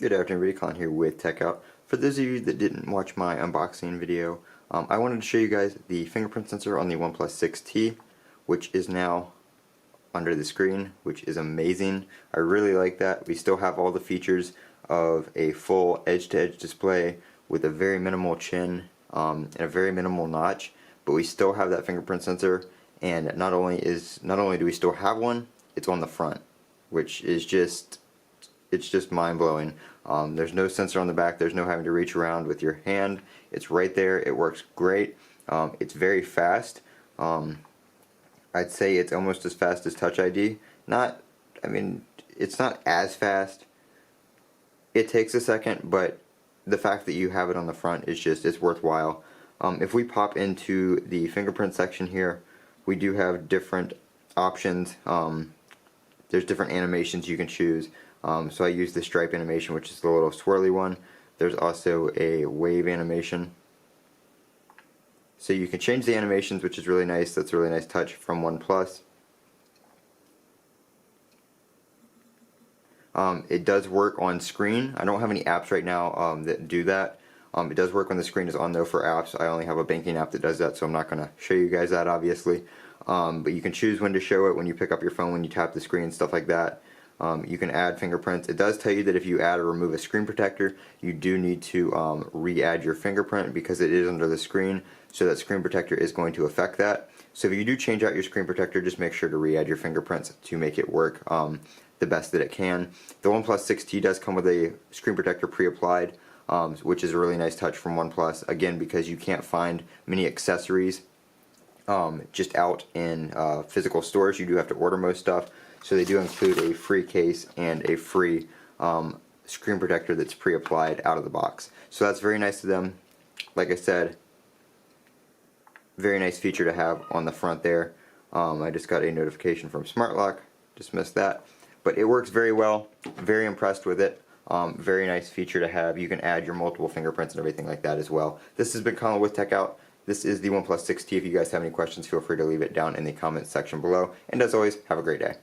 Good afternoon, everybody. Colin here with Techout. For those of you that didn't watch my unboxing video, I wanted to show you guys the fingerprint sensor on the OnePlus 6T, which is now under the screen, which is amazing. I really like that. We still have all the features of a full edge-to-edge display with a very minimal chin and a very minimal notch, but we still have that fingerprint sensor. And not only do we still have one, it's on the front, which is just mind-blowing. There's no sensor on the back. There's no having to reach around with your hand. It's right there. It works great. It's very fast. I'd say it's almost as fast as Touch ID. It's not as fast. It takes a second, but the fact that you have it on the front is it's worthwhile. If we pop into the fingerprint section here, we do have different options. There's different animations you can choose. So I use the stripe animation, which is the little swirly one. There's also a wave animation. So you can change the animations, which is really nice. That's a really nice touch from OnePlus. It does work on screen. I don't have any apps right now that do that. It does work when the screen is on though for apps. I only have a banking app that does that, so I'm not going to show you guys that obviously. But you can choose when to show it, when you pick up your phone, when you tap the screen, stuff like that. You can add fingerprints. It does tell you that if you add or remove a screen protector, you do need to re-add your fingerprint because it is under the screen, so that screen protector is going to affect that. So if you do change out your screen protector, just make sure to re-add your fingerprints to make it work the best that it can. The OnePlus 6T does come with a screen protector pre-applied, which is a really nice touch from OnePlus, again because you can't find many accessories just out in physical stores. You do have to order most stuff. So they do include a free case and a free screen protector that's pre-applied out of the box. So that's very nice of them. Like I said, very nice feature to have on the front there. I just got a notification from Smart Lock. Dismissed that. But it works very well. Very impressed with it. Very nice feature to have. You can add your multiple fingerprints and everything like that as well. This has been Colin with Techout. This is the OnePlus 6T. If you guys have any questions, feel free to leave it down in the comments section below. And as always, have a great day.